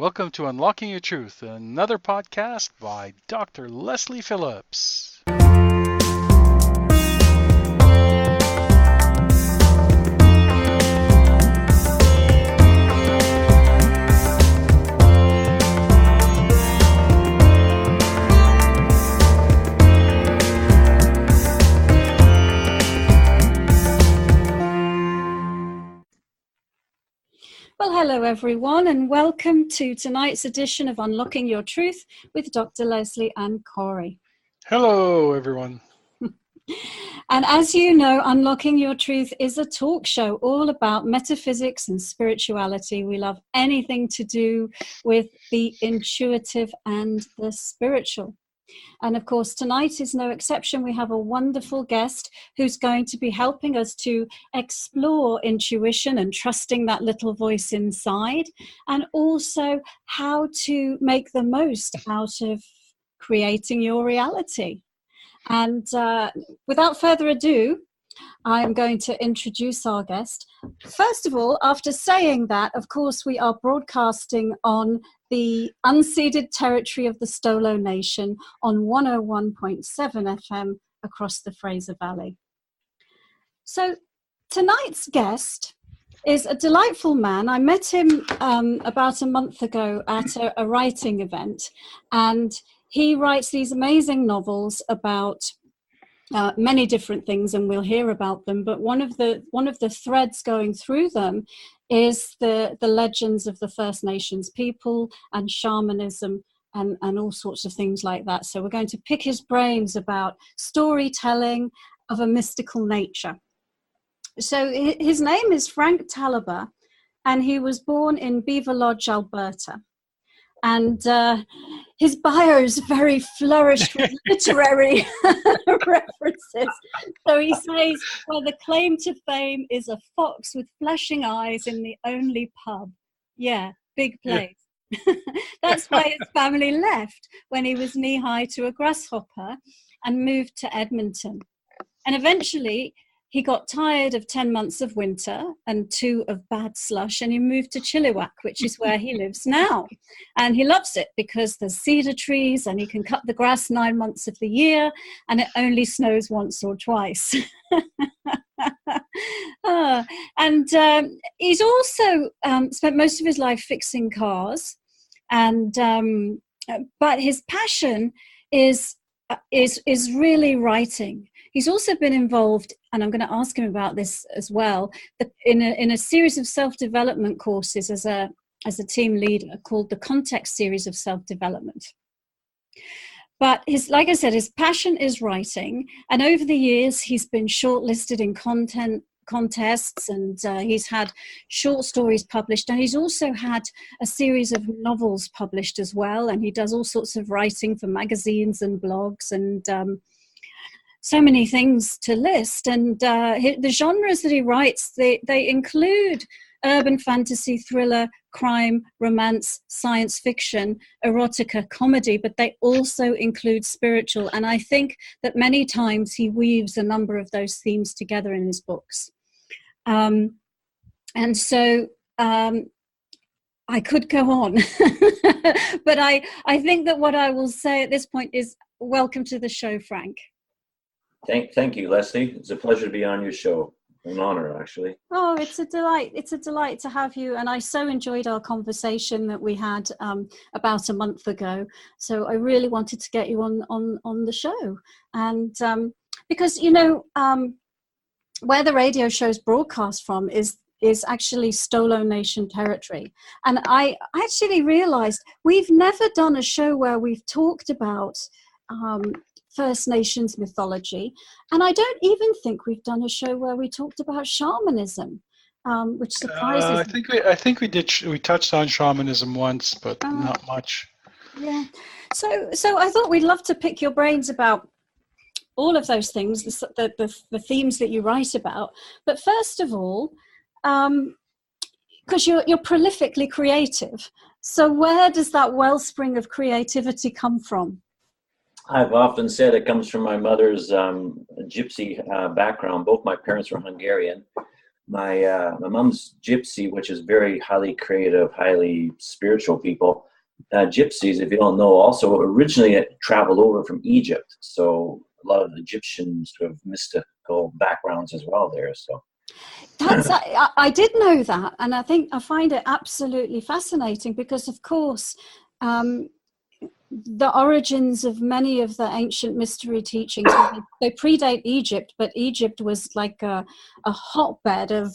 Welcome to Unlocking Your Truth, another podcast by Dr. Leslie Phillips. Well, hello everyone, and welcome to tonight's edition of Unlocking Your Truth with Dr. Leslie and Corey. Hello, everyone. And as you know, Unlocking Your Truth is a talk show all about metaphysics and spirituality. We love anything to do with the intuitive and the spiritual. And of course, tonight is no exception. We have a wonderful guest who's going to be helping us to explore intuition and trusting that little voice inside, and also how to make the most out of creating your reality. And without further ado, I'm going to introduce our guest. First of all, after saying that, of course, we are broadcasting on the unceded territory of the Stolo Nation on 101.7 FM across the Fraser Valley. So tonight's guest is a delightful man. I met him about a month ago at a writing event, and he writes these amazing novels about many different things, and we'll hear about them. But one of the threads going through them is the legends of the First Nations people and shamanism and all sorts of things like that. So we're going to pick his brains about storytelling of a mystical nature. So his name is Frank Talabar, and he was born in Beaver Lodge, Alberta. And his bio is very flourished with literary references. So he says, well, the claim to fame is a fox with flashing eyes in the only pub. Yeah, big place. Yeah. That's why his family left when he was knee-high to a grasshopper and moved to Edmonton. And eventually, he got tired of 10 months of winter and 2 of bad slush, and he moved to Chilliwack, which is where he lives now. And he loves it because there's cedar trees and he can cut the grass 9 months of the year, and it only snows once or twice. He's also spent most of his life fixing cars, and but his passion is really writing. He's also been involved, and I'm going to ask him about this as well, in a series of self-development courses as a team leader called the Context Series of Self-Development. But like I said, his passion is writing, and over the years he's been shortlisted in contests, and he's had short stories published, and he's also had a series of novels published as well, and he does all sorts of writing for magazines and blogs, and so many things to list. And the genres that he writes, they include urban fantasy, thriller, crime, romance, science fiction, erotica, comedy, but they also include spiritual. And I think that many times he weaves a number of those themes together in his books. And so I could go on, but I think that what I will say at this point is welcome to the show, Frank. Thank you, Leslie. It's a pleasure to be on your show. An honor, actually. Oh, it's a delight. It's a delight to have you. And I so enjoyed our conversation that we had about a month ago. So I really wanted to get you on the show. And because, you know, where the radio show's broadcast from is actually Stolo Nation territory. And I actually realized we've never done a show where we've talked about First Nations mythology, and I don't even think we've done a show where we talked about shamanism, which surprises me. I think we did. We touched on shamanism once, but not much. Yeah. So I thought we'd love to pick your brains about all of those things, the themes that you write about. But first of all, because you're prolifically creative, so where does that wellspring of creativity come from? I've often said it comes from my mother's gypsy background. Both my parents were Hungarian. my mom's gypsy, which is very highly creative, highly spiritual people. Gypsies, if you don't know, also originally traveled over from Egypt. So a lot of Egyptian sort of mystical backgrounds as well there. So I did know that, and I find it absolutely fascinating because, of course, the origins of many of the ancient mystery teachings, they predate Egypt, but Egypt was like a hotbed of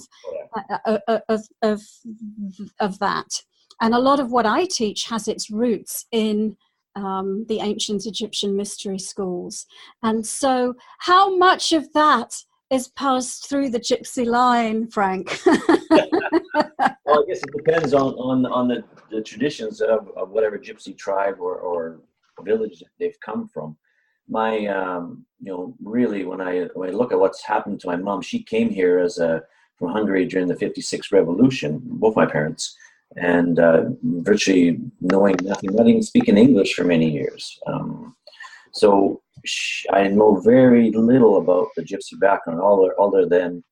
that. And a lot of what I teach has its roots in the ancient Egyptian mystery schools. And so how much of that is passed through the gypsy line, Frank? Well, I guess it depends on the traditions of whatever gypsy tribe or village that they've come from. My, really, when I look at what's happened to my mom, she came here from Hungary during the '56 revolution, both my parents, and virtually knowing nothing, not even speaking English for many years. So I know very little about the gypsy background, other than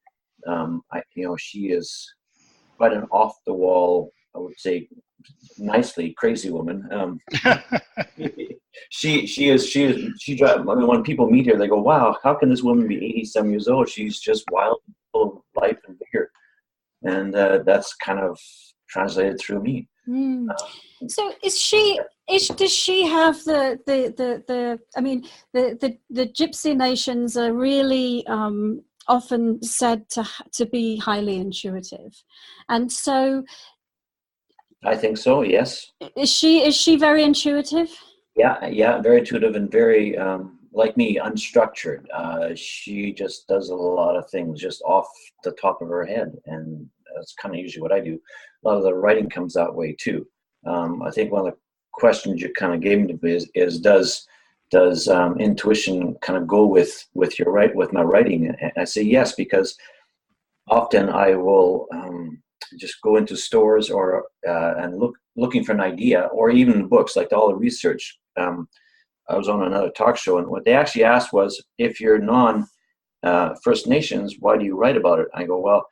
she is quite an off-the-wall, I would say, nicely crazy woman. She drives. I mean, when people meet her, they go, "Wow, how can this woman be 80-some years old? She's just wild, full of life and vigor." And that's kind of translated through me. So does she have the I mean, the gypsy nations are really often said to be highly intuitive, and so I think so, yes. Is she very intuitive? Yeah, very intuitive and very like me, unstructured. She just does a lot of things just off the top of her head, and that's kind of usually what I do. A lot of the writing comes that way too. I think one of the questions you kind of gave me is does intuition kind of go with my writing? And I say yes, because often I will just go into stores or and looking for an idea, or even books, like all the research. I was on another talk show, and what they actually asked was, if you're First Nations, why do you write about it? I go, well,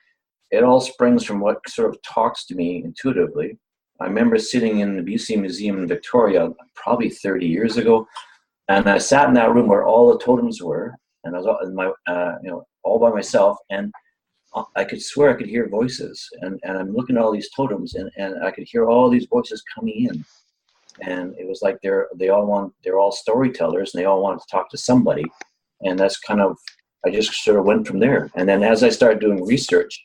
it all springs from what sort of talks to me intuitively. I remember sitting in the BC Museum in Victoria probably 30 years ago, and I sat in that room where all the totems were, and I was all by myself, and I could swear I could hear voices, and I'm looking at all these totems, and I could hear all these voices coming in, and it was like they're all storytellers, and they all want to talk to somebody, and that's kind of, I just sort of went from there. And then as I started doing research,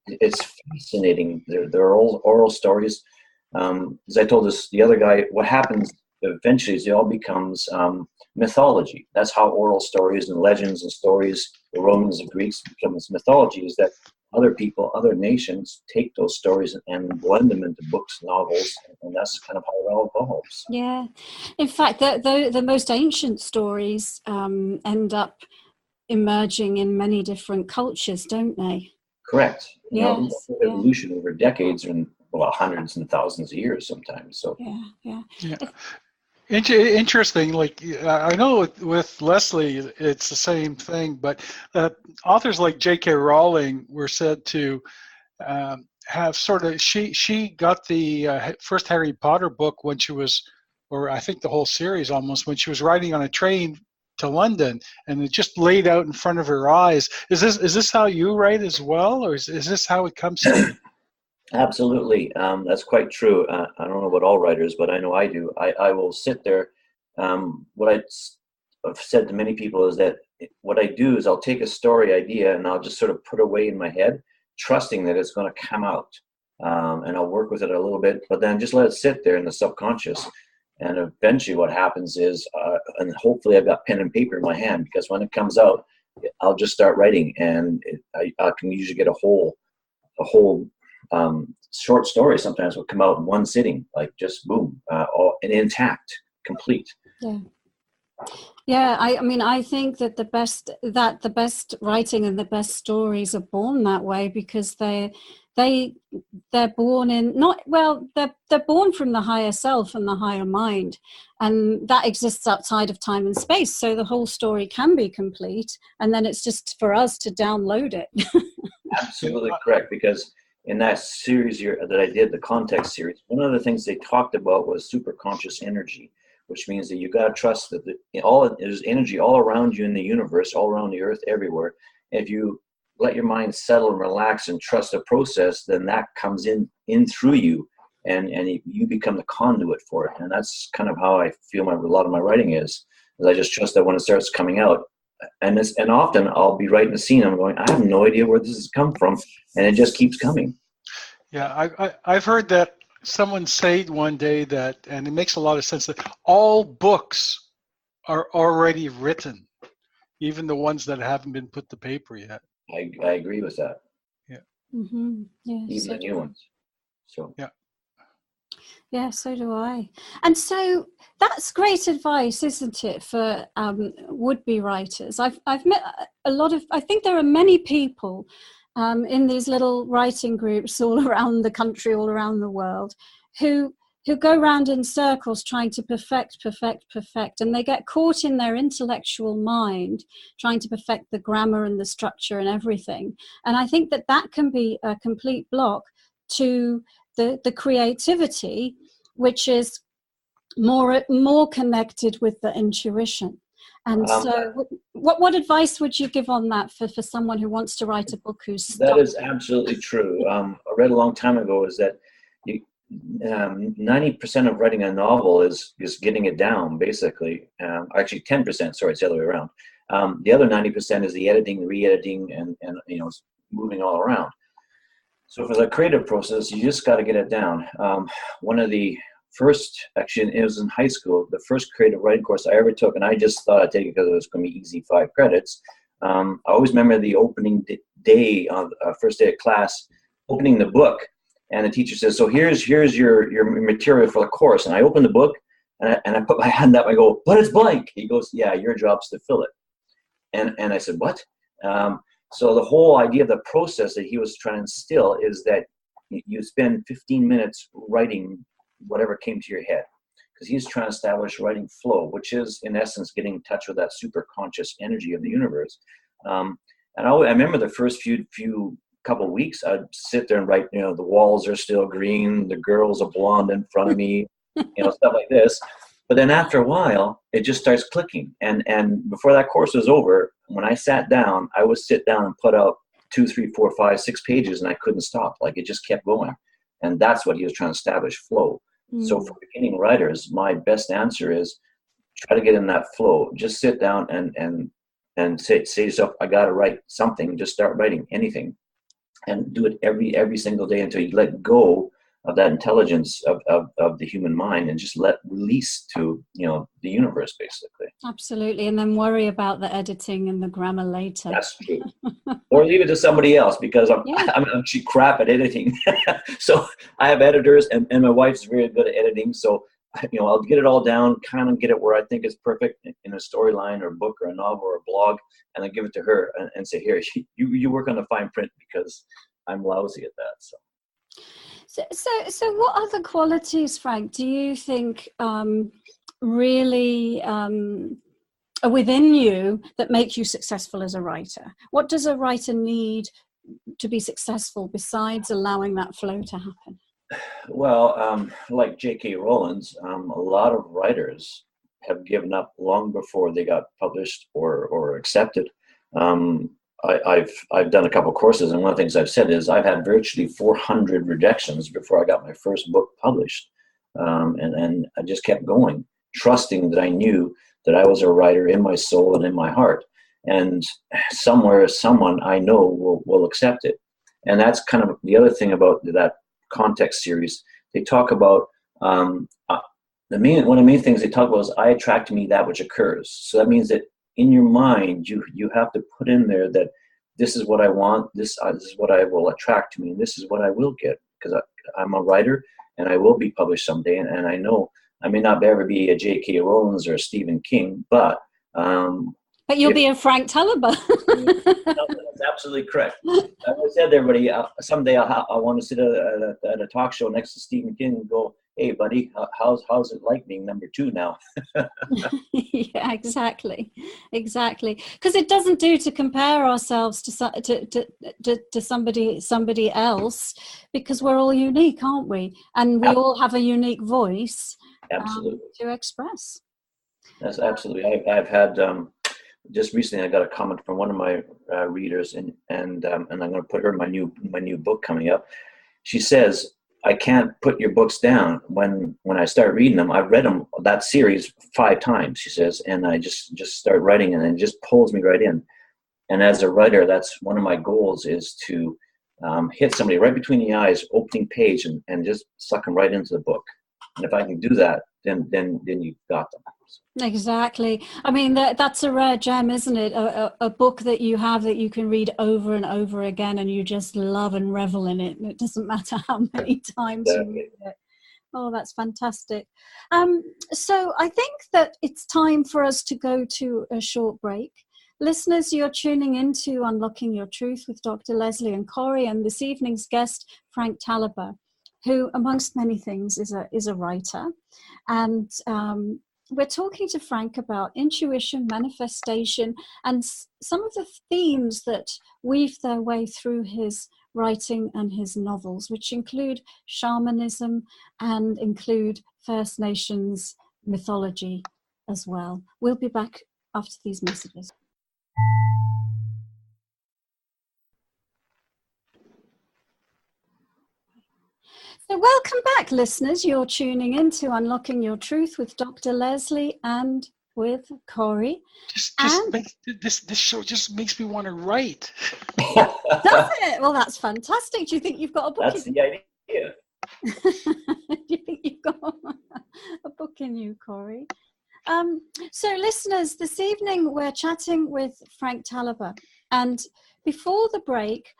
it's fascinating. They're all oral stories. As I told the other guy, what happens eventually is it all becomes mythology. That's how oral stories and legends and stories, the Romans and Greeks, becomes mythology, is that other people, other nations take those stories and blend them into books, novels, and that's kind of how it all evolves. Yeah. In fact, the most ancient stories end up emerging in many different cultures, don't they? Correct. Yes. Evolution over decades and hundreds and thousands of years sometimes. So yeah. Interesting. Like, I know with Leslie, it's the same thing, but authors like J.K. Rowling were said to have sort of, she got the first Harry Potter book when she was, or I think the whole series almost, when she was riding on a train to London, and it just laid out in front of her eyes. Is this how you write as well, or is this how it comes to you? Absolutely. That's quite true. I don't know about all writers, but I know I do. I will sit there. What I've said to many people is that what I do is I'll take a story idea and I'll just sort of put it away in my head, trusting that it's going to come out. And I'll work with it a little bit, but then just let it sit there in the subconscious. And eventually what happens is, and hopefully I've got pen and paper in my hand, because when it comes out, I'll just start writing, and I can usually get a whole short story sometimes will come out in one sitting, like just boom, all and intact, complete. Yeah. Yeah, I mean, I think that the best writing and the best stories are born that way, because they they're born in not well they're born from the higher self and the higher mind, and that exists outside of time and space. So the whole story can be complete, and then it's just for us to download it. Absolutely correct, because in that series that I did, the context series, one of the things they talked about was superconscious energy, which means that you got to trust that there's energy all around you in the universe, all around the earth, everywhere. If you let your mind settle and relax and trust the process, then that comes in through you, and you become the conduit for it. And that's kind of how I feel a lot of my writing is I just trust that when it starts coming out, and often I'll be writing a scene, I'm going, I have no idea where this has come from, and it just keeps coming. Yeah, I've heard that someone say one day that, and it makes a lot of sense, that all books are already written, even the ones that haven't been put to paper yet. I agree with that. Yeah. Mm-hmm. Yeah, even the new ones. So yeah. Yeah, so do I. And so that's great advice, isn't it, for would-be writers? I've met a lot of, I think there are many people in these little writing groups all around the country, all around the world, who go round in circles trying to perfect, and they get caught in their intellectual mind trying to perfect the grammar and the structure and everything. And I think that can be a complete block to the creativity, which is more connected with the intuition. And so what advice would you give on that for someone who wants to write a book who's stuck? That is absolutely true. I read a long time ago is that 90% of writing a novel is getting it down, basically. Actually 10%, sorry, it's the other way around. The other 90% is the editing, the re-editing, and moving all around. So for the creative process, you just got to get it down. One of the first, actually, it was in high school, the first creative writing course I ever took, and I just thought I'd take it because it was going to be easy, 5 credits. I always remember the opening day, first day of class, opening the book, and the teacher says, so here's your material for the course. And I opened the book, and I put my hand up, I go, but it's blank. He goes, yeah, your job's to fill it. And I said, what? So the whole idea of the process that he was trying to instill is that you spend 15 minutes writing whatever came to your head, because he's trying to establish writing flow, which is in essence getting in touch with that super conscious energy of the universe. And I remember the first few couple of weeks, I'd sit there and write, the walls are still green, the girl's a blonde in front of me, stuff like this. But then after a while, it just starts clicking. And before that course was over, when I sat down, I would sit down and put out 2, 3, 4, 5, 6 pages, and I couldn't stop. Like, it just kept going. And that's what he was trying to establish, flow. Mm. So for beginning writers, my best answer is try to get in that flow. Just sit down and say to yourself, I got to write something. Just start writing anything. And do it every single day until you let go of that intelligence of the human mind and just let release to the universe, basically. Absolutely. And then worry about the editing and the grammar later. That's true. Or leave it to somebody else, because I'm actually crap at editing. So I have editors, and my wife's very good at editing, so I'll get it all down, kind of get it where I think is perfect in a storyline or a book or a novel or a blog, and then give it to her and say, here, you work on the fine print, because I'm lousy at that. So what other qualities, Frank, do you think really are within you that make you successful as a writer? What does a writer need to be successful besides allowing that flow to happen? Well, like J.K. Rowling's, a lot of writers have given up long before they got published or accepted. I've done a couple courses, and one of the things I've said is I've had virtually 400 rejections before I got my first book published, and I just kept going, trusting that I knew that I was a writer in my soul and in my heart, and somewhere someone I know will accept it. And that's kind of the other thing about that context series. They talk about one of the main things they talk about is I attract to me that which occurs. So that means that in your mind, you have to put in there that this is what I want, this is what I will attract to me, and this is what I will get, because I'm a writer and I will be published someday, and I know I may not ever be a J.K. Rowling or a Stephen King, but you'll be a Frank Talaber. That's absolutely correct. As I said to everybody, someday I want to sit at a talk show next to Stephen King and go, "Hey, buddy, how's it like being number 2 now?" Yeah, exactly. Because it doesn't do to compare ourselves to somebody else, because we're all unique, aren't we? And we all have a unique voice. Absolutely. To express. That's absolutely. I've had just recently I got a comment from one of my readers, and I'm going to put her in my new book coming up. She says, "I can't put your books down when I start reading them. I've read them, that series, 5 times," she says, "and I just start writing, and it just pulls me right in." And as a writer, that's one of my goals, is to hit somebody right between the eyes, opening page, and just suck them right into the book. And if I can do that, then you've got them. Exactly. I mean, that's a rare gem, isn't it? A book that you have that you can read over and over again, and you just love and revel in it. And it doesn't matter how many times you read it. Oh, that's fantastic. So I think that it's time for us to go to a short break. Listeners, you're tuning into Unlocking Your Truth with Dr. Leslie and Corey, and this evening's guest, Frank Talaber, who, amongst many things, is a writer. And we're talking to Frank about intuition, manifestation, and some of the themes that weave their way through his writing and his novels, which include shamanism and include First Nations mythology as well. We'll be back after these messages. So welcome back, listeners. You're tuning in to Unlocking Your Truth with Dr. Leslie and with Corey. This show just makes me want to write. Does it? Well, that's fantastic. Do you think you've got a book? That's the idea. Do you think you've got a book in you, Corey? So listeners, this evening we're chatting with Frank Talaber. And before the break,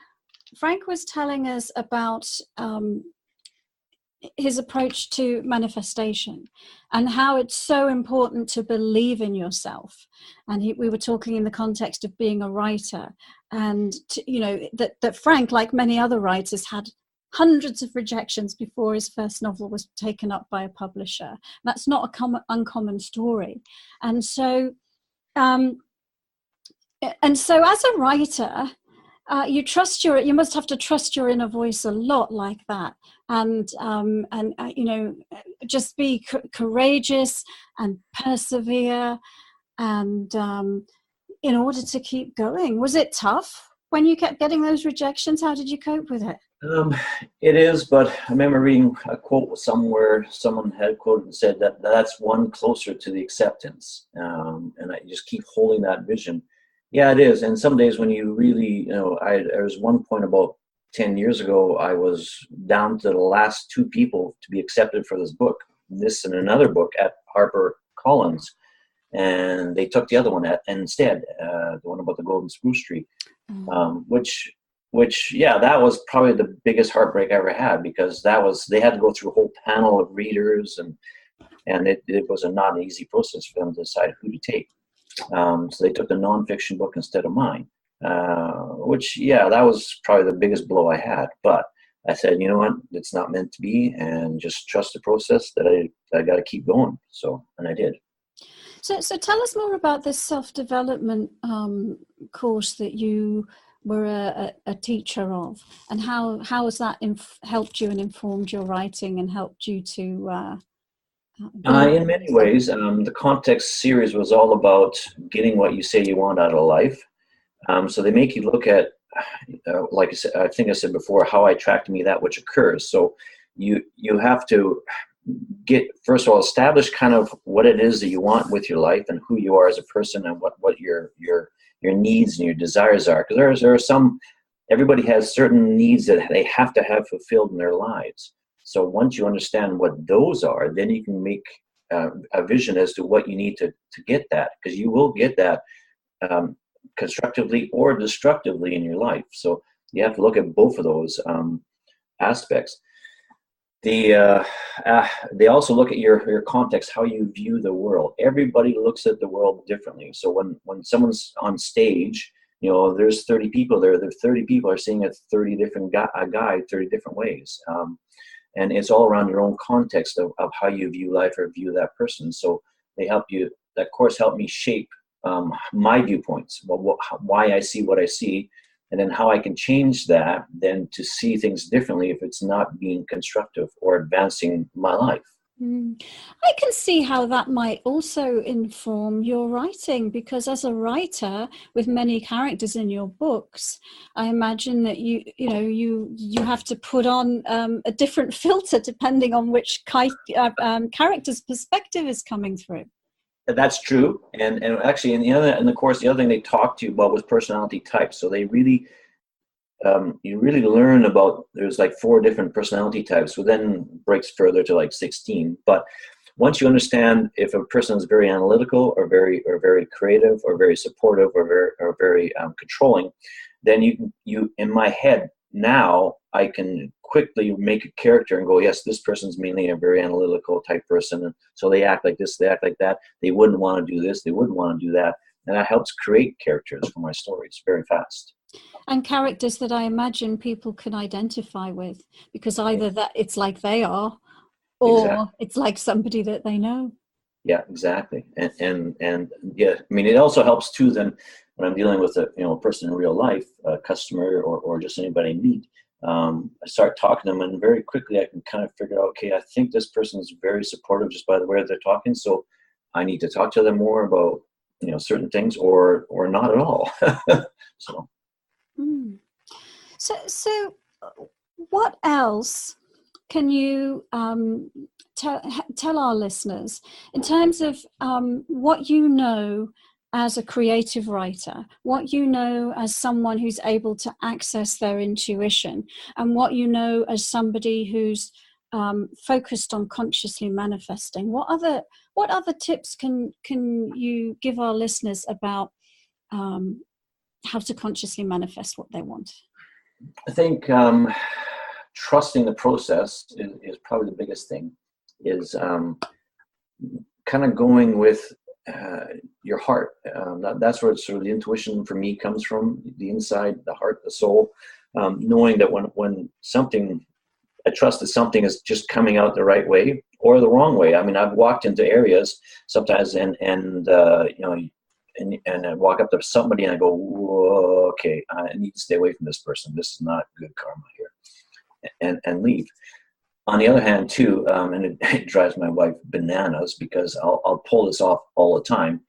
Frank was telling us about his approach to manifestation and how it's so important to believe in yourself. And we were talking in the context of being a writer, and that Frank, like many other writers, had hundreds of rejections before his first novel was taken up by a publisher. That's not a uncommon story. And so as a writer, you must have to trust your inner voice a lot, like that, and just be courageous and persevere, and in order to keep going. Was it tough when you kept getting those rejections? How did you cope with it? It is, but I remember reading a quote somewhere. Someone had quoted and said that's one closer to the acceptance, and I just keep holding that vision. Yeah, it is. And some days when you really, there was one point about 10 years ago, I was down to the last 2 people to be accepted for this book, this and another book at HarperCollins. And they took the other one instead, the one about the golden spruce tree, which, that was probably the biggest heartbreak I ever had, because they had to go through a whole panel of readers, and it was not an easy process for them to decide who to take. So they took the nonfiction book instead of mine, which, that was probably the biggest blow I had. But I said, you know what, it's not meant to be, and just trust the process that I got to keep going. So, and I did. So tell us more about this self-development course that you were a teacher of, and how has that helped you and informed your writing and helped you to... In many ways, the Context series was all about getting what you say you want out of life. So they make you look at, like I said, I think I said before, how I attract to me that which occurs. So you have to first of all, establish kind of what it is that you want with your life and who you are as a person, and what your needs and your desires are. Because there are some, everybody has certain needs that they have to have fulfilled in their lives. So once you understand what those are, then you can make a vision as to what you need to get that, because you will get that constructively or destructively in your life. So you have to look at both of those aspects. They also look at your context, how you view the world. Everybody looks at the world differently. So when someone's on stage, there's 30 people there. The 30 people are seeing a 30 different guy 30 different ways. And it's all around your own context of how you view life or view that person. So they help you. That course helped me shape my viewpoints, why I see what I see, and then how I can change that then to see things differently if it's not being constructive or advancing my life. I can see how that might also inform your writing, because as a writer with many characters in your books, I imagine that you have to put on a different filter depending on which character's perspective is coming through. That's true, and actually in the course, the other thing they talked to you about was personality types. So they really, you really learn about, there's like 4 different personality types, so then breaks further to like 16. But once you understand if a person is very analytical or very creative or very supportive or very controlling, then you in my head now I can quickly make a character and go, yes, this person's mainly a very analytical type person, and so they act like this, they act like that, they wouldn't want to do this, they wouldn't want to do that, and that helps create characters for my stories very fast. And characters that I imagine people can identify with, because either that it's like they are, or exactly. It's like somebody that they know. Yeah, exactly. And yeah, I mean, it also helps too then when I'm dealing with a person in real life, a customer or just anybody I meet. I start talking to them, and very quickly I can kind of figure out, okay, I think this person is very supportive just by the way they're talking, so I need to talk to them more about certain things, or not at all. So. So what else can you tell our listeners in terms of what you know as a creative writer, what you know as someone who's able to access their intuition, and what you know as somebody who's focused on consciously manifesting? What other tips can you give our listeners about how to consciously manifest what they want? I think trusting the process is probably the biggest thing. Is kind of going with your heart. That's where sort of the intuition for me comes from, the inside, the heart, the soul. Knowing that when something, I trust that something is just coming out the right way or the wrong way. I mean, I've walked into areas sometimes and I walk up to somebody and I go, whoa, okay, I need to stay away from this person. This is not good karma here, and leave. On the other hand, too, and it drives my wife bananas because I'll pull this off all the time.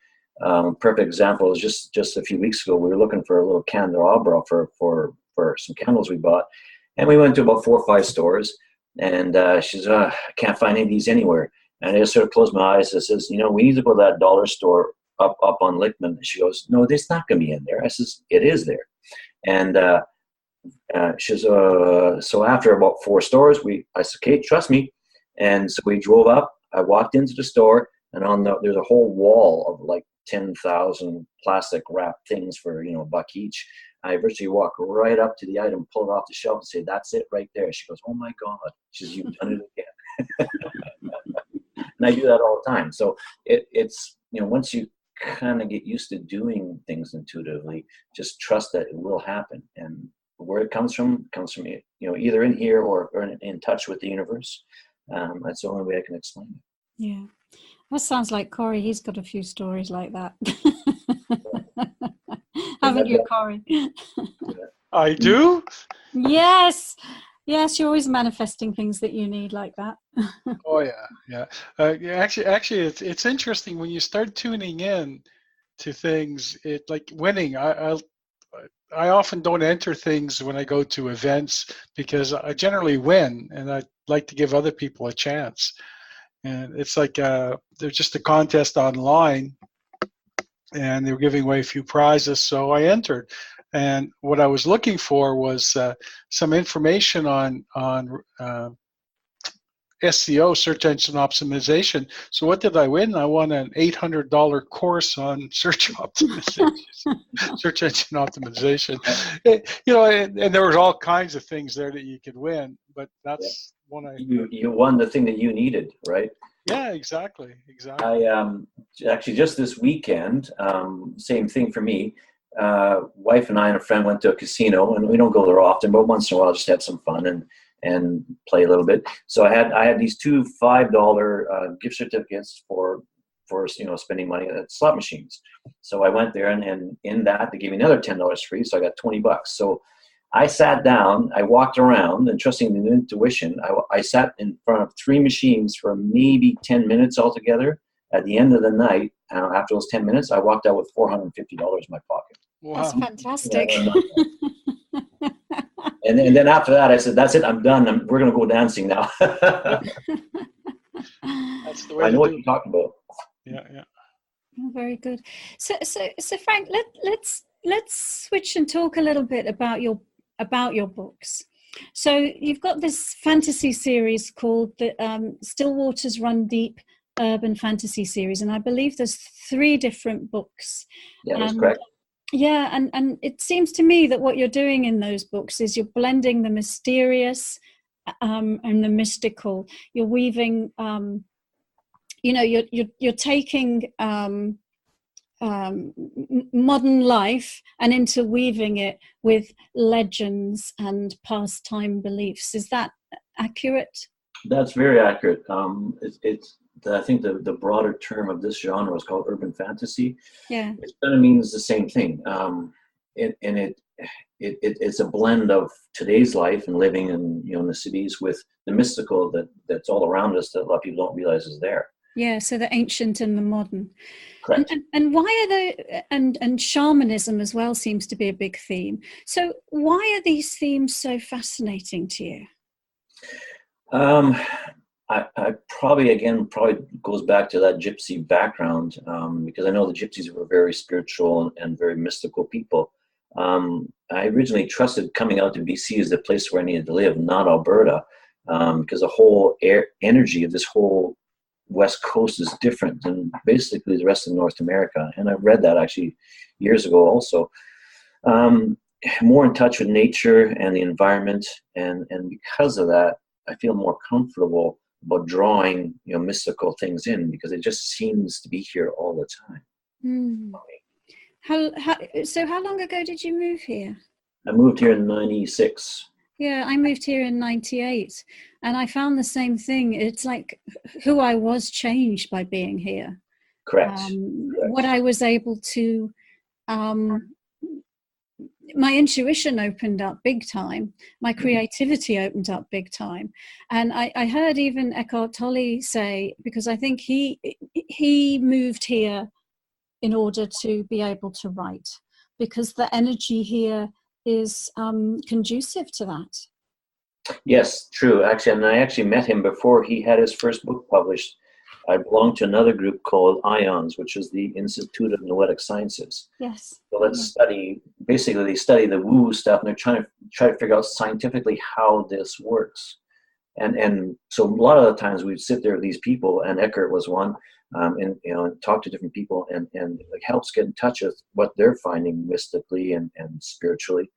Perfect example is just a few weeks ago, we were looking for a little candelabra for some candles we bought, and we went to about 4 or 5 stores, and she says, I can't find any of these anywhere. And I just sort of closed my eyes and says, we need to go to that dollar store up on Lickman. She goes, no, it's not going to be in there. I says, it is there. And she says, so after about 4 stores, I said, okay, trust me. And so we drove up. I walked into the store, and there's a whole wall of like 10,000 plastic wrapped things for $1 each. I virtually walk right up to the item, pull it off the shelf, and say, "That's it right there." She goes, "Oh my God!" She says, "You've done it again." And I do that all the time. So it's once you kind of get used to doing things intuitively, just trust that it will happen. And where it comes from either in here or in touch with the universe. That's the only way I can explain it. Yeah, that sounds like Corey. He's got a few stories like that. Haven't you, Corey? I do. Yes, you're always manifesting things that you need like that. Oh yeah. Actually, it's interesting when you start tuning in to things. It like winning. I often don't enter things when I go to events because I generally win, and I like to give other people a chance. And it's like there's just a contest online, and they were giving away a few prizes, so I entered. And what I was looking for was some information on SEO, search engine optimization. So what did I win? I won an $800 course on search optimization, search engine optimization. And there was all kinds of things there that you could win, but that's You won the thing that you needed, right? Yeah, exactly. I actually just this weekend, same thing for me. Wife and I and a friend went to a casino, and we don't go there often, but once in a while just have some fun and play a little bit. So I had these two $5 gift certificates for spending money at slot machines. So I went there, and in that they gave me another $10 free, so I got $20. So I sat down, I walked around, and trusting the intuition, I sat in front of 3 machines for maybe 10 minutes altogether. At the end of the night, after those 10 minutes, I walked out with $450 in my pocket. Wow. That's fantastic. And then after that, I said, that's it, I'm done. We're going to go dancing now. That's the way I know what you're talking about. Yeah. Oh, very good. So Frank, let's switch and talk a little bit about your books. So you've got this fantasy series called the Still Waters Run Deep Urban Fantasy Series, and I believe there's 3 different books. Yeah, that's correct. Yeah, and it seems to me that what you're doing in those books is you're blending the mysterious and the mystical. You're weaving, you're taking modern life and interweaving it with legends and pastime beliefs. Is that accurate? That's very accurate. I think the broader term of this genre is called urban fantasy. Yeah, it kind of means the same thing. It's a blend of today's life and living in the cities with the mystical that's all around us that a lot of people don't realize is there. Yeah, so the ancient and the modern. Correct. And why are and shamanism as well seems to be a big theme. So why are these themes so fascinating to you? I probably goes back to that gypsy background, because I know the gypsies were very spiritual and very mystical people. I originally trusted coming out to BC as the place where I needed to live, not Alberta, because the whole energy of this whole West Coast is different than basically the rest of North America. And I read that actually years ago also. More in touch with nature and the environment, and because of that, I feel more comfortable about drawing mystical things in, because it just seems to be here all the time. So how long ago did you move here? I moved here in 96. Yeah, I moved here in 98, and I found the same thing. It's like who I was changed by being here. Correct. What I was able to, my intuition opened up big time. My creativity opened up big time. And I heard even Eckhart Tolle say, because I think he moved here in order to be able to write, because the energy here is conducive to that. Yes, true. Actually, and I actually met him before he had his first book published. I belonged to another group called IONS, which is the Institute of Noetic Sciences. Yes. So let's basically they study the woo stuff, and they're trying to figure out scientifically how this works. And so a lot of the times we'd sit there with these people, and Eckhart was one, and talk to different people, and it helps get in touch with what they're finding mystically and spiritually.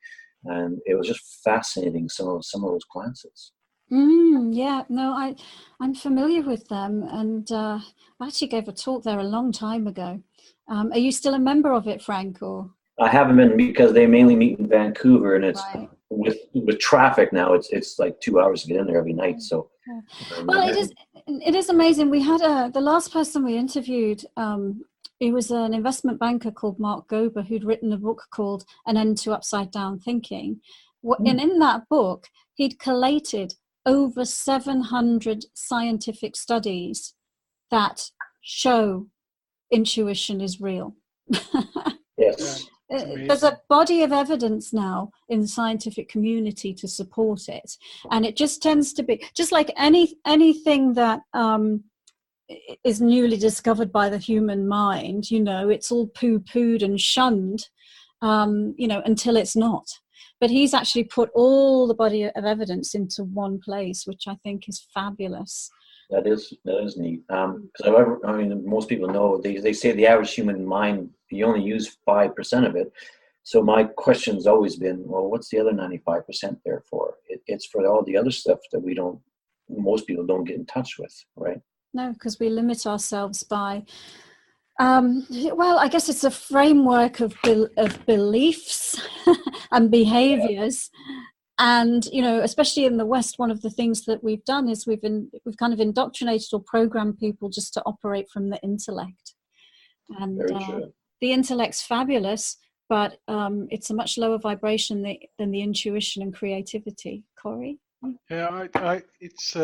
And it was just fascinating, some of those glances. Yeah, no, I'm familiar with them, and I actually gave a talk there a long time ago. Are you still a member of it, Frank? Or I haven't been, because they mainly meet in Vancouver, and it's right. with traffic now. It's like 2 hours to get in there every night. So, well, it is amazing. We had the last person we interviewed. He was an investment banker called Mark Gober, who'd written a book called An End to Upside Down Thinking. And in that book, he'd collated over 700 scientific studies that show intuition is real. Yes. There's a body of evidence now in the scientific community to support it. And it just tends to be, just like anything that is newly discovered by the human mind, it's all poo-pooed and shunned, until it's not. But he's actually put all the body of evidence into one place, which I think is fabulous. That is neat. Because most people know they say the average human mind, you only use 5% of it. So my question's always been, well, what's the other 95% there for? It's for all the other stuff that we don't most people don't get in touch with, right? No, because we limit ourselves by, well, I guess it's a framework of beliefs and behaviors. And, you know, especially in the West, one of the things that we've done is we've kind of indoctrinated or programmed people just to operate from the intellect. And the intellect's fabulous, but it's a much lower vibration than the intuition and creativity. Corey? Yeah, it's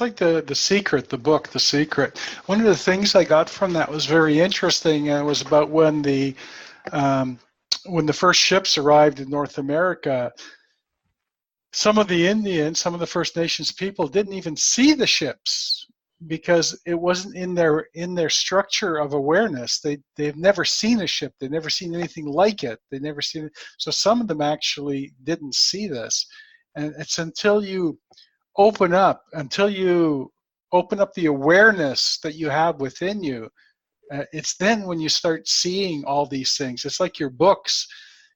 like the Secret, the book, The Secret. One of the things I got from that was very interesting, and it was about when the first ships arrived in North America. Some of the Indians, some of the First Nations people didn't even see the ships because it wasn't in their structure of awareness. They've never seen a ship. They've never seen anything like it. They never seen it. So some of them actually didn't see this. And it's until you open up the awareness that you have within you, it's then when you start seeing all these things. It's like your books.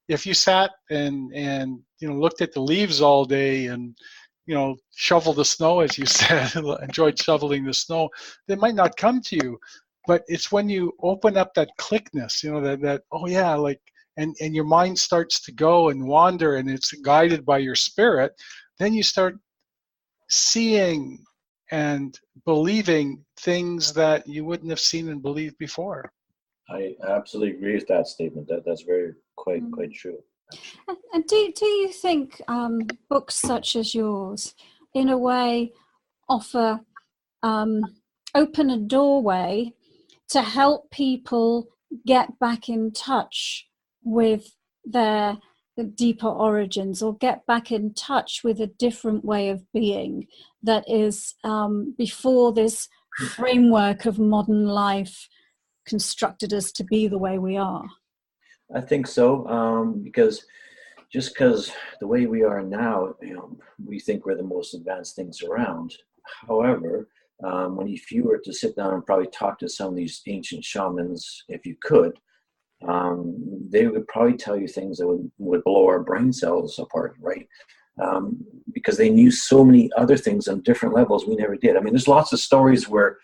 If you sat and looked at the leaves all day and shovel the snow, as you said, enjoyed shoveling the snow, they might not come to you. But it's when you open up that clickness, that oh yeah, like, and your mind starts to go and wander, and it's guided by your spirit, then you start seeing and believing things that you wouldn't have seen and believed before. I absolutely agree with that statement. That's quite true. And do you think books such as yours, in a way, offer open a doorway to help people get back in touch with their deeper origins, or get back in touch with a different way of being that is before this framework of modern life constructed us to be the way we are? I think so, because the way we are now, we think we're the most advanced things around. However, if you were to sit down and probably talk to some of these ancient shamans, if you could, they would probably tell you things that would blow our brain cells apart, right? Because they knew so many other things on different levels we never did. I mean, there's lots of stories where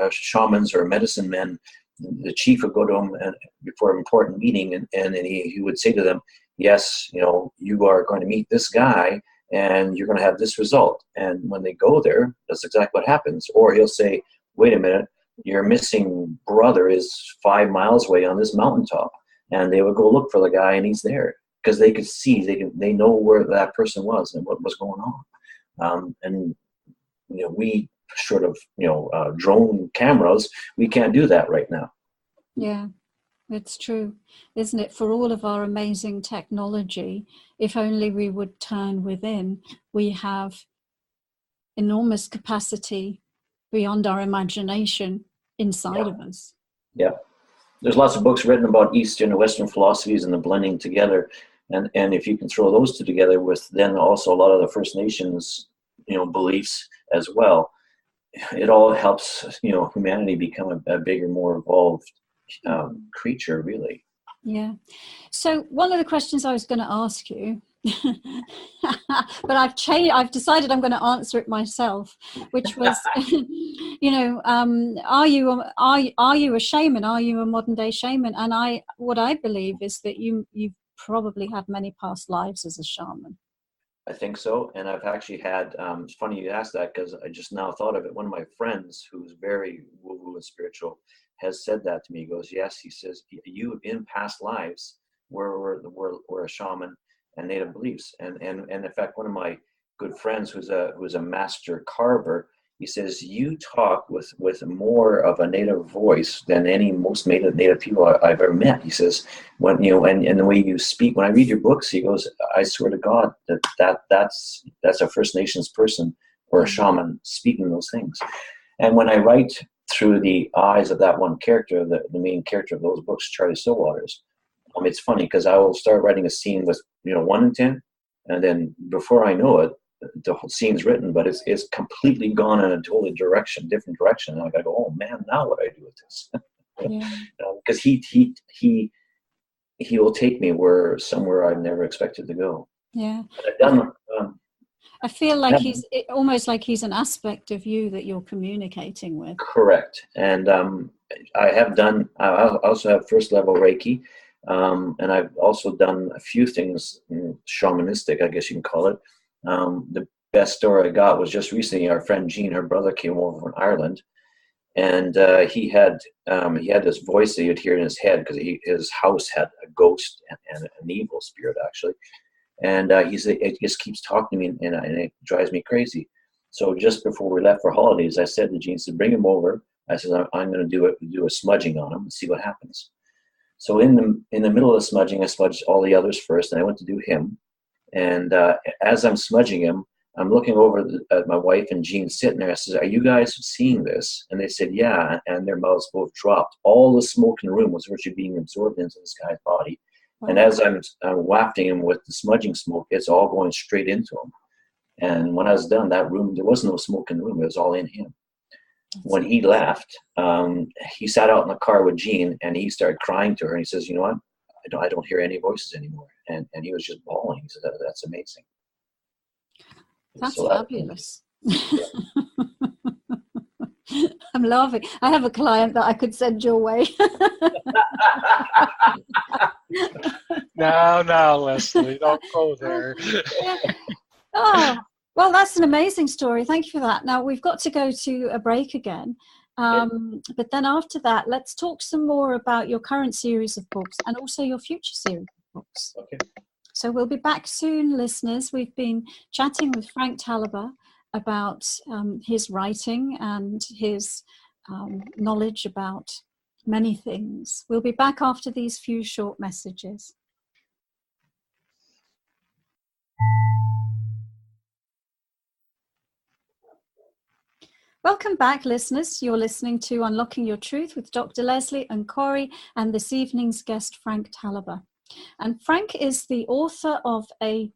shamans or medicine men, the chief would go to them before an important meeting, and he would say to them, yes, you are going to meet this guy and you're going to have this result. And when they go there, that's exactly what happens. Or he'll say, wait a minute, your missing brother is 5 miles away on this mountaintop. And they would go look for the guy, and he's there because they could see, they know where that person was and what was going on. We short of drone cameras, we can't do that right now. Yeah, it's true, isn't it? For all of our amazing technology, if only we would turn within, we have enormous capacity beyond our imagination inside of us. Yeah, there's lots of books written about Eastern and Western philosophies and the blending together, and if you can throw those two together with then also a lot of the First Nations beliefs as well, it all helps humanity become a bigger, more evolved creature, really. Yeah. So one of the questions I was going to ask you, but I've decided I'm going to answer it myself, which was, are you a shaman? Are you a modern day shaman? And what I believe is that you've probably had many past lives as a shaman. I think so, and I've actually had, it's funny you asked that because I just now thought of it. One of my friends who's very woo-woo and spiritual has said that to me. He goes, yes, he says, you in past lives were a shaman and native beliefs. And in fact, one of my good friends who's a master carver, he says, you talk with more of a native voice than most native people I've ever met. He says, when and the way you speak, when I read your books, he goes, I swear to God that's a First Nations person or a shaman speaking those things. And when I write through the eyes of that one character, the main character of those books, Charlie Stillwaters, it's funny because I will start writing a scene with 1 in 10, and then before I know it, the whole scene's written, but it's completely gone in a totally different direction. And I gotta go, oh man, now what do I do with this? Because he will take me somewhere I've never expected to go. Yeah. But I've done. I feel like almost like he's an aspect of you that you're communicating with. Correct. And I also have first level Reiki. And I've also done a few things shamanistic, I guess you can call it. The best story I got was just recently. Our friend Jean, her brother, came over from Ireland, and he had this voice that you'd hear in his head because his house had a ghost and an evil spirit actually. And he said it just keeps talking to me, and it drives me crazy. So just before we left for holidays, I said to Jean, "Bring him over." I said, "I'm going to do a smudging on him and see what happens." So in the middle of the smudging, I smudged all the others first, and I went to do him. And as I'm smudging him, I'm looking over at my wife and Jean sitting there. I said, "Are you guys seeing this?" And they said, "Yeah." And their mouths both dropped. All the smoke in the room was virtually being absorbed into this guy's body. Wow. And as I'm wafting him with the smudging smoke, it's all going straight into him. And when I was done, that room, there was no smoke in the room. It was all in him. When he left, he sat out in the car with Jean, and he started crying to her. And he says, "You know what? I don't hear any voices anymore." And he was just bawling. He said, "That's amazing." That's so fabulous. Yeah. I'm laughing. I have a client that I could send your way. No, Leslie, don't go there. Yeah. Oh, well, that's an amazing story. Thank you for that. Now, we've got to go to a break again. But then after that, let's talk some more about your current series of books and also your future series of books. Okay. So we'll be back soon, listeners. We've been chatting with Frank Talaber about his writing and his knowledge about many things. We'll be back after these few short messages. Welcome back, listeners. You're listening to Unlocking Your Truth with Dr. Leslie and Corey and this evening's guest, Frank Talaber. And Frank is the author of a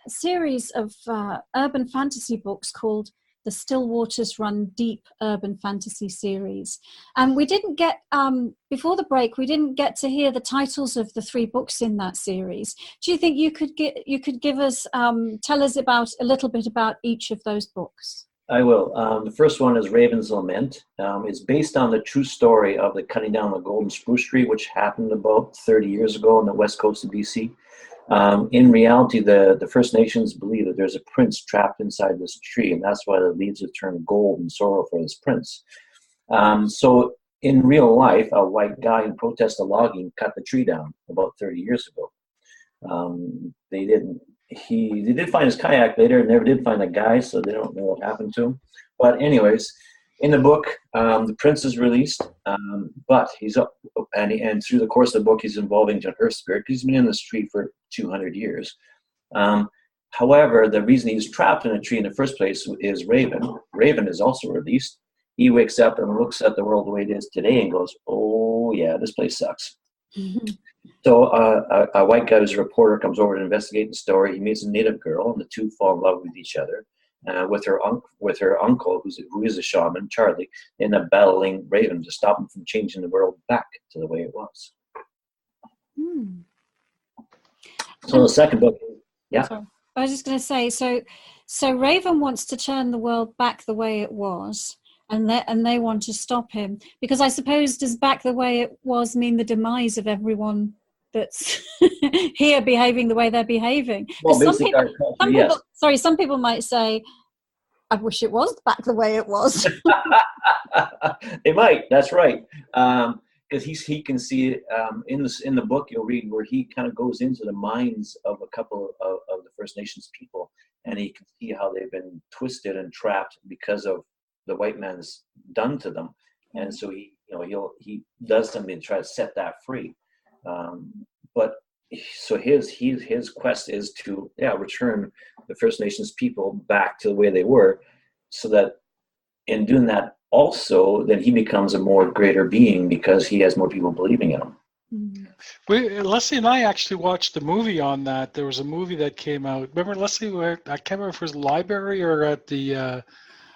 series of urban fantasy books called the Still Waters Run Deep Urban Fantasy Series. And we didn't get, before the break, we didn't get to hear the titles of the 3 books in that series. Do you think you could give us, tell us about a little bit about each of those books? I will. The first one is Raven's Lament. It's based on the true story of the cutting down the golden spruce tree, which happened about 30 years ago on the west coast of BC. In reality, the First Nations believe that there's a prince trapped inside this tree, and that's why the leaves have turned gold in sorrow for this prince. So in real life, a white guy in protest of logging cut the tree down about 30 years ago. They did find his kayak later, never did find the guy, so they don't know what happened to him. But anyways, in the book, the prince is released, but he's up, and through the course of the book, he's involving an earth spirit. He's been in this tree for 200 years. However, the reason he's trapped in a tree in the first place is Raven. Raven is also released. He wakes up and looks at the world the way it is today and goes, "Oh yeah, this place sucks." Mm-hmm. So a white guy who's a reporter comes over to investigate the story. He meets a native girl, and the two fall in love with each other. With her uncle, who is a shaman, Charlie, end up battling Raven to stop him from changing the world back to the way it was. Hmm. So the second book, yeah. Sorry. I was just going to say, so Raven wants to turn the world back the way it was, and they want to stop him, because I suppose, does back the way it was mean the demise of everyone that's here behaving the way they're behaving? Well, some people might say, "I wish it was back the way it was." They might. That's right. Because he can see it in the book you'll read, where he kind of goes into the minds of a couple of the First Nations people, and he can see how they've been twisted and trapped because of the white man's done to them, and so he does something to try to set that free. But so his quest is to return the First Nations people back to the way they were, so that in doing that also, then he becomes a more greater being because he has more people believing in him. Leslie and I actually watched the movie on that. There was a movie that came out. Remember, Leslie? I can't remember if it was library or at the.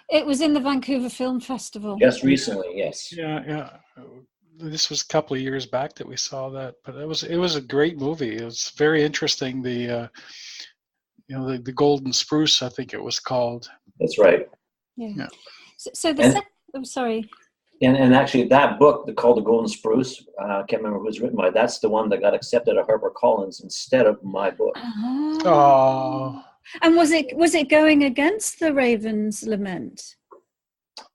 It was in the Vancouver Film Festival. Yes, recently. Yes. Yeah. This was a couple of years back that we saw that, but it was a great movie. It was very interesting. the golden spruce, I think it was called. That's right. Yeah. So the I'm sorry. And actually, that book called The Golden Spruce, I can't remember who it was written by. That's the one that got accepted at HarperCollins instead of my book. Oh. And was it going against The Raven's Lament?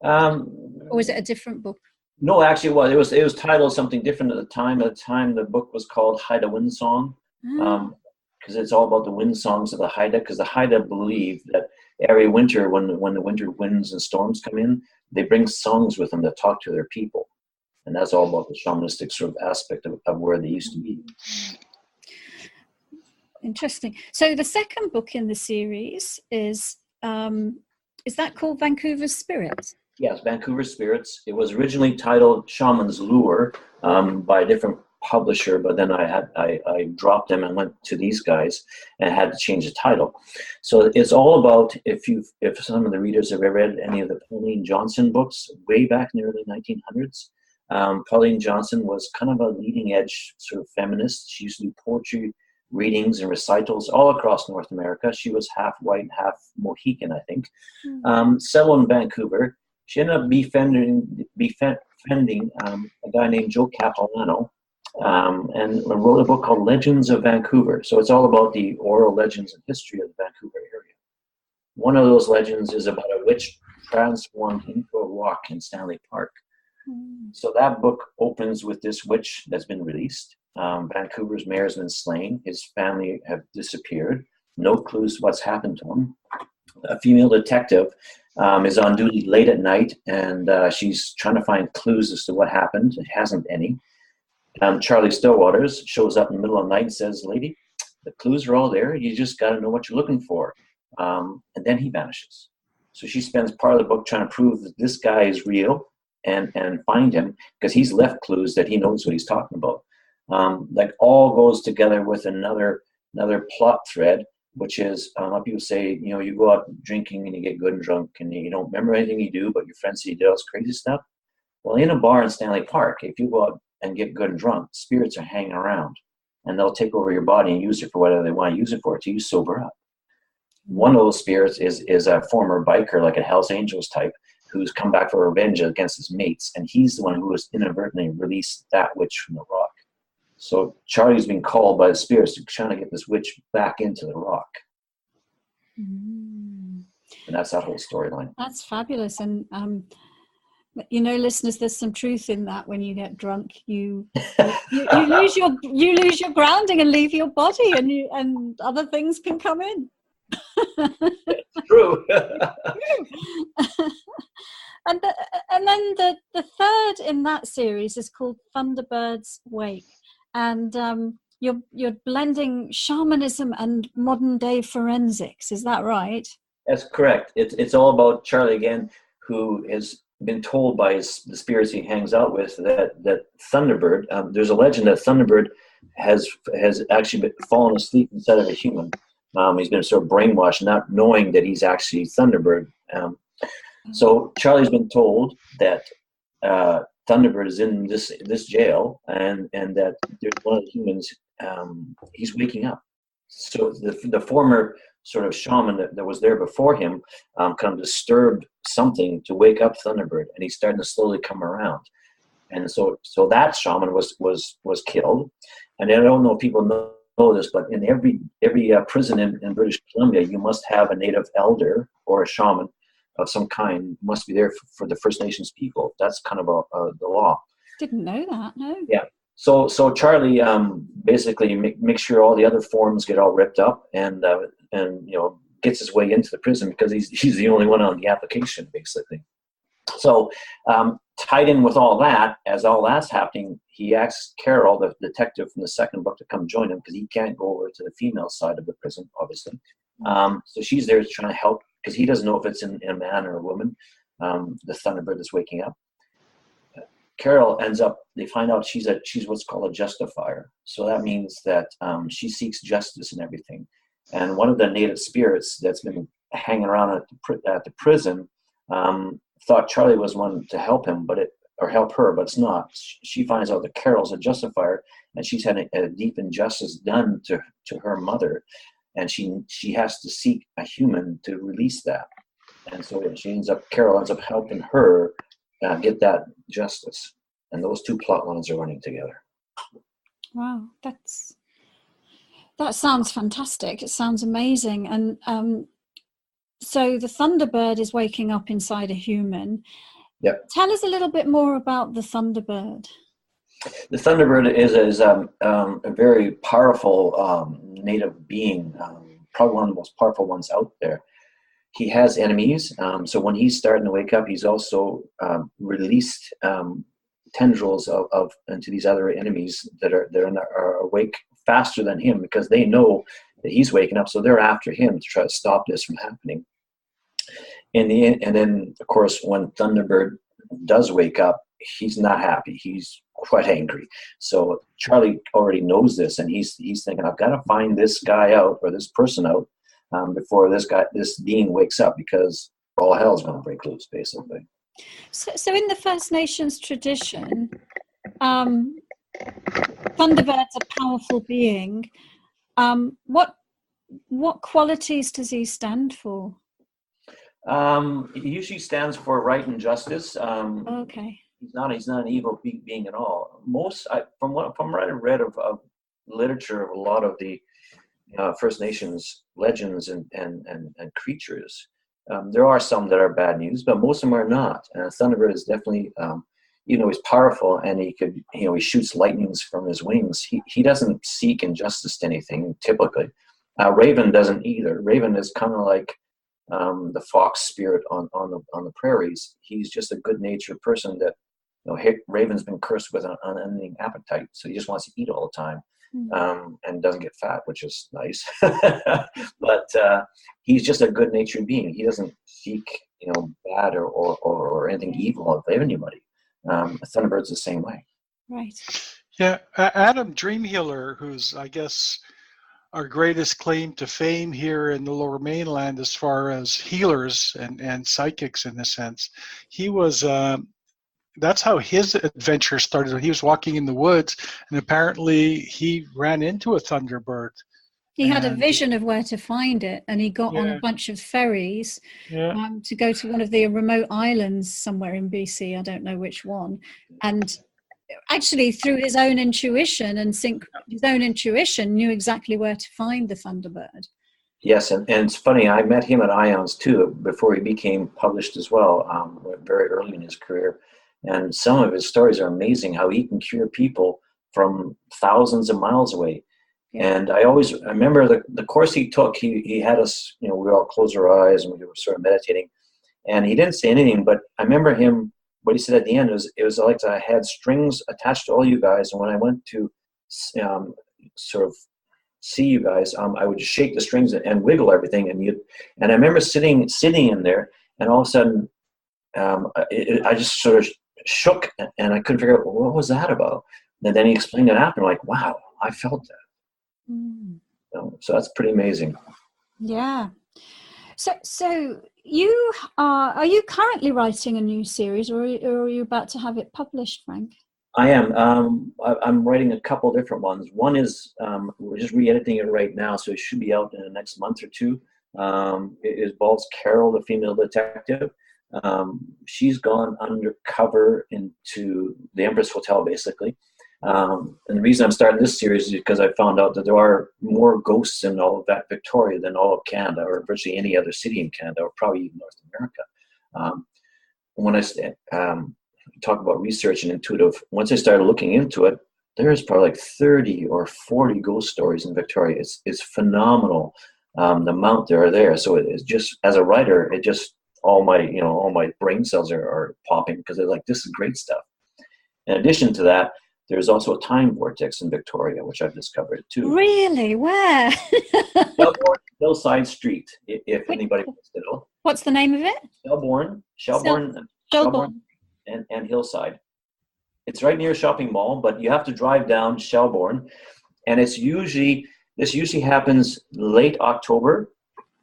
Or was it a different book? No, actually, it was titled something different at the time. At the time, the book was called Haida Wind Song, because it's all about the wind songs of the Haida. Because the Haida believe that every winter, when the winter winds and storms come in, they bring songs with them that talk to their people, and that's all about the shamanistic sort of aspect of where they used to be. Interesting. So the second book in the series is that called Vancouver's Spirits? Yes, Vancouver Spirits. It was originally titled Shaman's Lure by a different publisher, but then I dropped them and went to these guys and had to change the title. So it's all about, if some of the readers have ever read any of the Pauline Johnson books way back in the early 1900s, Pauline Johnson was kind of a leading edge sort of feminist. She used to do poetry readings and recitals all across North America. She was half white, half Mohican, I think. Settled in Vancouver. She ended up befriending a guy named Joe Capilano, and wrote a book called Legends of Vancouver. So it's all about the oral legends and history of the Vancouver area. One of those legends is about a witch transformed into a rock in Stanley Park. So that book opens with this witch that's been released. Vancouver's mayor has been slain. His family have disappeared. No clues what's happened to him. A female detective is on duty late at night, and she's trying to find clues as to what happened. It hasn't any. Charlie Stillwaters shows up in the middle of the night and says, "Lady, the clues are all there. You just got to know what you're looking for." And then he vanishes. So she spends part of the book trying to prove that this guy is real and find him, because he's left clues that he knows what he's talking about. Like all goes together with another plot thread, which is a lot of people say, you go out drinking and you get good and drunk and you don't remember anything you do, but your friends say you did all this crazy stuff. Well, in a bar in Stanley Park, if you go out and get good and drunk, spirits are hanging around and they'll take over your body and use it for whatever they want to use it for, till you sober up. One of those spirits is a former biker, like a Hells Angels type, who's come back for revenge against his mates, and he's the one who has inadvertently released that witch from the rock. So Charlie's been called by the spirits to try to get this witch back into the rock. And that's that whole storyline. That's fabulous. And listeners, there's some truth in that. When you get drunk, you lose your grounding and leave your body, and other things can come in. It's true. And then the third in that series is called Thunderbird's Wake, and you're blending shamanism and modern day forensics. Is that right? That's correct. It's all about Charlie again, who has been told by the spirits he hangs out with that Thunderbird. There's a legend that Thunderbird has actually fallen asleep inside of a human. He's been sort of brainwashed, not knowing that he's actually Thunderbird. So Charlie's been told that Thunderbird is in this jail, and that there's one of the humans. He's waking up. So the former sort of shaman that was there before him kind of disturbed something to wake up Thunderbird, and he's starting to slowly come around. And so that shaman was killed. And I don't know if people know this, but in every prison in British Columbia, you must have a native elder or a shaman of some kind must be there for the First Nations people. That's kind of the law. Didn't know that, no. Yeah. So Charlie basically makes sure all the other forms get all ripped up and gets his way into the prison, because he's the only one on the application, basically. So tied in with all that, as all that's happening, he asks Carol, the detective from the second book, to come join him, because he can't go over to the female side of the prison, obviously. So she's there trying to help, because he doesn't know if it's in a man or a woman, the Thunderbird that's waking up. Carol ends up, they find out she's what's called a justifier. So that means that she seeks justice and everything. And one of the native spirits that's been hanging around at the prison thought Charlie was one to help him, or help her, but it's not. She finds out that Carol's a justifier, and she's had a deep injustice done to her mother. and she has to seek a human to release that. And so Carol ends up helping her get that justice. And those two plot lines are running together. Wow, that sounds fantastic. It sounds amazing. And so the Thunderbird is waking up inside a human. Yep. Tell us a little bit more about the Thunderbird. The Thunderbird is a very powerful native being, probably one of the most powerful ones out there. He has enemies, so when he's starting to wake up, he's also released tendrils of into these other enemies that are awake faster than him, because they know that he's waking up, so they're after him to try to stop this from happening. And then, of course, when Thunderbird does wake up, he's not happy. He's quite angry. So Charlie already knows this, and he's thinking, I've got to find this guy out, or this person out, before this being wakes up, because all hell's going to break loose, basically. So in the First Nations tradition, Thunderbird's a powerful being. What qualities does he stand for? He usually stands for right and justice. Okay. He's not an evil being at all. From what I read of literature of a lot of the First Nations legends and creatures, there are some that are bad news, but most of them are not. Thunderbird is definitely, he's powerful, and he shoots lightnings from his wings. He doesn't seek injustice to anything typically. Raven doesn't either. Raven is kind of like the fox spirit on the prairies. He's just a good-natured person that, Raven's been cursed with an unending appetite, so he just wants to eat all the time, and doesn't get fat, which is nice. But he's just a good-natured being. He doesn't seek, bad or anything evil of anybody. Thunderbird's the same way. Right. Yeah, Adam Dreamhealer, who's, I guess, our greatest claim to fame here in the Lower Mainland as far as healers and psychics in a sense. He was, that's how his adventure started. When he was walking in the woods, and apparently he ran into a Thunderbird. He had a vision of where to find it, and he got on a bunch of ferries to go to one of the remote islands somewhere in BC. I don't know which one. And actually, through his own intuition knew exactly where to find the Thunderbird. Yes, and it's funny, I met him at Ions too, before he became published as well, very early in his career. And some of his stories are amazing, how he can cure people from thousands of miles away. Yeah. And I remember the course he took, he had us, we all close our eyes and we were sort of meditating. And he didn't say anything, but I remember what he said at the end it was like I had strings attached to all you guys, and when I went to sort of see you guys, I would just shake the strings and wiggle everything, and I remember sitting in there, and all of a sudden I just sort of shook, and I couldn't figure out what was that about. And then he explained it after, like, wow, I felt that. So that's pretty amazing. Yeah. So you are you currently writing a new series, or are you about to have it published, Frank? I am. I'm writing a couple different ones. One is we're just re-editing it right now, so it should be out in the next month or two. It involves Carol, the female detective. She's gone undercover into the Empress Hotel, basically. And the reason I'm starting this series is because I found out that there are more ghosts in all of that Victoria than all of Canada, or virtually any other city in Canada, or probably even North America. When I talk about research and intuitive, once I started looking into it, there's probably like 30 or 40 ghost stories in Victoria. It's phenomenal, the amount that are there. So it's just, as a writer, it just, all my brain cells are popping, because they're like, this is great stuff. In addition to that, there's also a time vortex in Victoria, which I've discovered too. Really? Where? Hillside Street, if anybody wants to know. What's the name of it? Shelbourne and Hillside. It's right near a shopping mall, but you have to drive down Shelbourne, and this usually happens late October,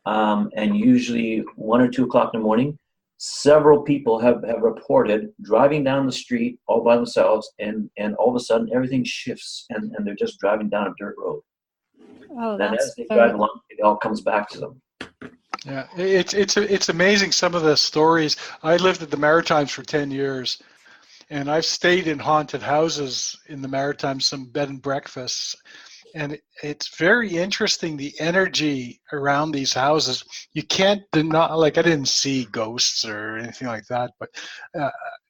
and usually 1 or 2 o'clock in the morning. Several people have reported driving down the street all by themselves, and all of a sudden everything shifts, and they're just driving down a dirt road. Oh, Then that's as they very... drive along, it all comes back to them. Yeah, it's amazing some of the stories. I lived at the Maritimes for 10 years, and I've stayed in haunted houses in the Maritimes, some bed and breakfasts, and it's very interesting, the energy around these houses. You can't deny, like, I didn't see ghosts or anything like that, but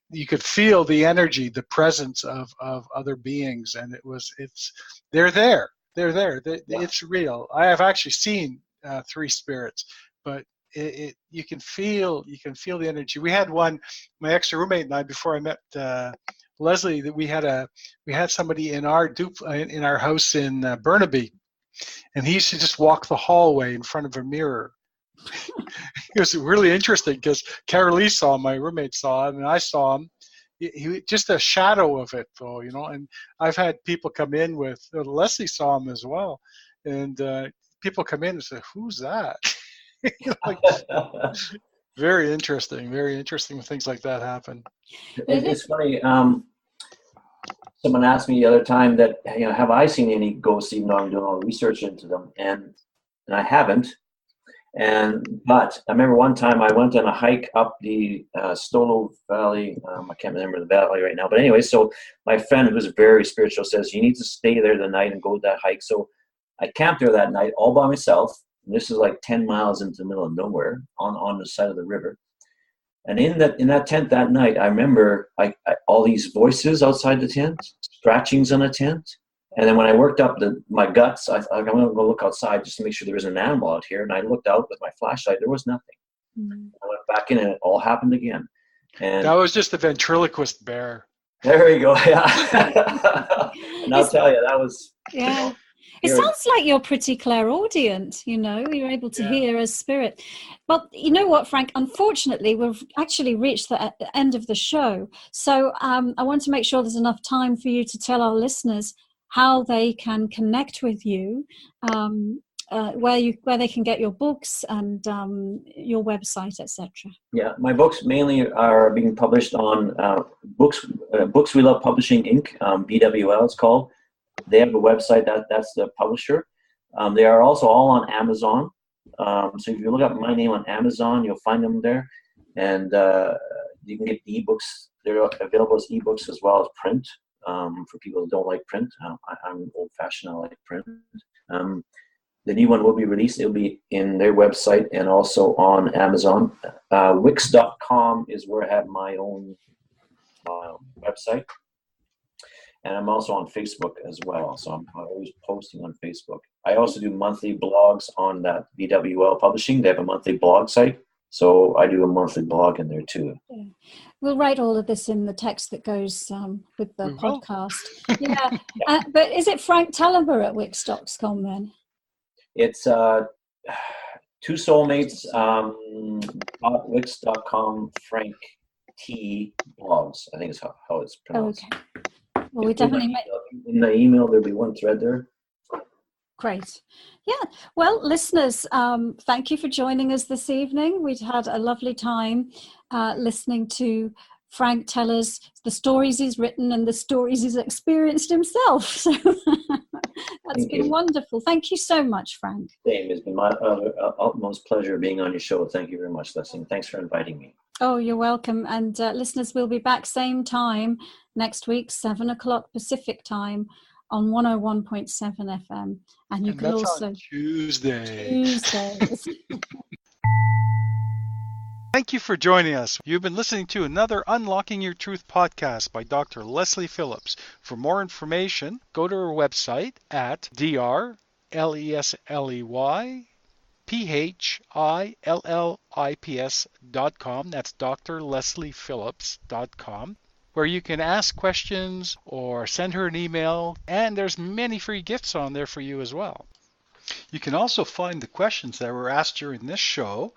you could feel the energy, the presence of other beings, and they're there. It's real. I have actually seen 3 spirits, but you can feel the energy. We had one, my ex-roommate and I, before I met Leslie, that we had somebody in our house in Burnaby, and he used to just walk the hallway in front of a mirror. It was really interesting because Carolee saw him, my roommate saw him, and I saw him. He just a shadow of it, though, And I've had people come in with Leslie saw him as well, and people come in and say, "Who's that?" Like, very interesting when things like that happen. It's funny. Someone asked me the other time that, have I seen any ghosts, even though I'm doing all the research into them, and I haven't. But I remember one time I went on a hike up the Stolo Valley. I can't remember the valley right now, but anyway, so my friend, who's very spiritual, says you need to stay there the night and go that hike. So I camped there that night all by myself. And this is like 10 miles into the middle of nowhere on the side of the river. And in that tent that night, I remember all these voices outside the tent, scratchings on the tent. And then when I worked up my guts, I thought, I'm going to go look outside just to make sure there isn't an animal out here. And I looked out with my flashlight. There was nothing. Mm-hmm. I went back in and it all happened again. And that was just a ventriloquist bear. There we go. Yeah. And I'll tell you, that was... Yeah. It sounds like you're pretty clairaudient, you're able to hear a spirit. But you know what, Frank, unfortunately, we've actually reached the end of the show. So I want to make sure there's enough time for you to tell our listeners how they can connect with you, where they can get your books and your website, etc. Yeah, my books mainly are being published on Books We Love Publishing Inc., BWL it's called. They have a website, that's the publisher. They are also all on Amazon. So if you look up my name on Amazon, you'll find them there. And you can get the ebooks. They're available as ebooks as well as print for people who don't like print. I'm old-fashioned, I like print. The new one will be released. It'll be in their website and also on Amazon. Wix.com is where I have my own website. And I'm also on Facebook as well, so I'm always posting on Facebook. I also do monthly blogs on that BWL Publishing. They have a monthly blog site, so I do a monthly blog in there too. Yeah. We'll write all of this in the text that goes with the podcast. Yeah, but is it Frank Talaber at Wix.com then? It's Two Soulmates, Wix.com, Frank T Blogs, I think is how it's pronounced. Okay. Well, we definitely in the email there'll be one thread there. Great. Yeah. Well, listeners, thank you for joining us this evening. We've had a lovely time listening to Frank tell us the stories he's written and the stories he's experienced himself. So that's been wonderful. Thank you so much, Frank. Same. It's been my utmost pleasure being on your show. Thank you very much, Leslie. Thanks for inviting me. Oh, you're welcome. And listeners, we'll be back same time next week, 7 o'clock Pacific time on 101.7 FM. And you can that's also... on Tuesdays. Thank you for joining us. You've been listening to another Unlocking Your Truth podcast by Dr. Leslie Phillips. For more information, go to our website at drlesleyphillips.com. That's drlesleyphillips.com, where you can ask questions or send her an email, and there's many free gifts on there for you as well. You can also find the questions that were asked during this show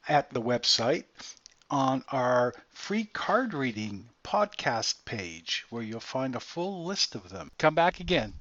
at the website on our free card reading podcast page, where you'll find a full list of them. Come back again.